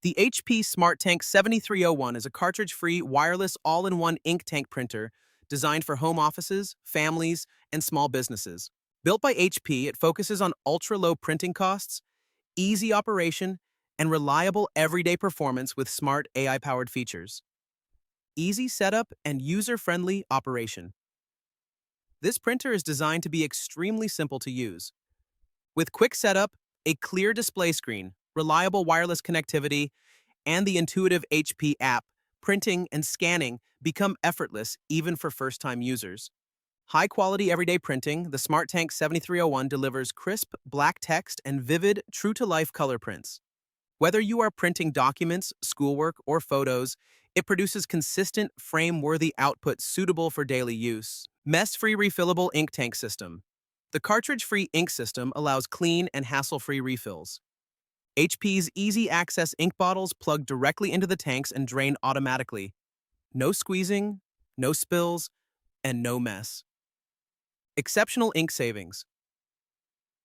The HP SmartTank 7301 is a cartridge-free, wireless, all-in-one ink tank printer designed for home offices, families, and small businesses. Built by HP, it focuses on ultra-low printing costs, easy operation, and reliable everyday performance with smart AI-powered features. Easy setup and user-friendly operation. This printer is designed to be extremely simple to use. With quick setup, a clear display screen, reliable wireless connectivity, and the intuitive HP app, printing and scanning become effortless even for first-time users. High-quality everyday printing, the SmartTank 7301 delivers crisp, black text and vivid, true-to-life color prints. Whether you are printing documents, schoolwork, or photos, it produces consistent, frame-worthy output suitable for daily use. Mess-free refillable ink tank system. The cartridge-free ink system allows clean and hassle-free refills. HP's easy-access ink bottles plug directly into the tanks and drain automatically. No squeezing, no spills, and no mess. Exceptional ink savings.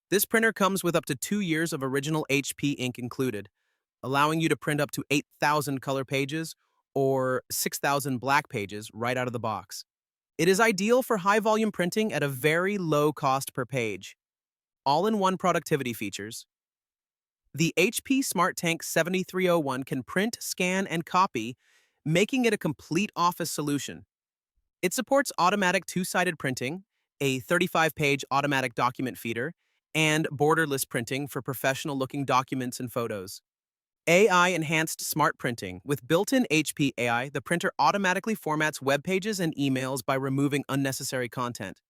This printer comes with up to 2 years of original HP ink included, allowing you to print up to 8,000 color pages or 6,000 black pages right out of the box. It is ideal for high-volume printing at a very low cost per page. All-in-one productivity features. The HP SmartTank 7301 can print, scan, and copy, making it a complete office solution. It supports automatic two-sided printing, a 35-page automatic document feeder, and borderless printing for professional-looking documents and photos. AI-enhanced smart printing. With built-in HP AI, the printer automatically formats web pages and emails by removing unnecessary content.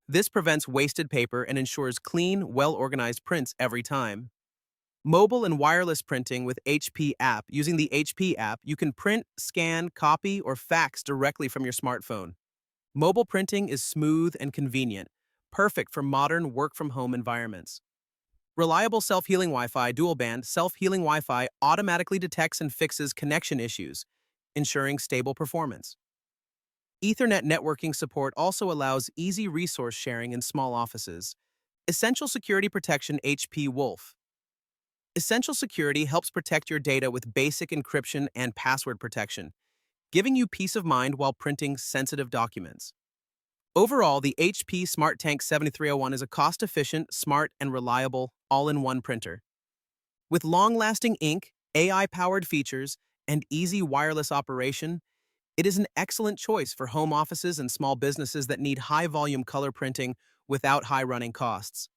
This prevents wasted paper and ensures clean, well-organized prints every time. Mobile and wireless printing with HP app. Using the HP app, you can print, scan, copy, or fax directly from your smartphone. Mobile printing is smooth and convenient, perfect for modern work-from-home environments. Reliable self-healing Wi-Fi dual-band self-healing Wi-Fi automatically detects and fixes connection issues, ensuring stable performance. Ethernet networking support also allows easy resource sharing in small offices. Essential security protection HP Wolf. Essential security helps protect your data with basic encryption and password protection, giving you peace of mind while printing sensitive documents. Overall, the HP SmartTank 7301 is a cost-efficient, smart, and reliable all-in-one printer. With long-lasting ink, AI-powered features, and easy wireless operation, it is an excellent choice for home offices and small businesses that need high-volume color printing without high running costs.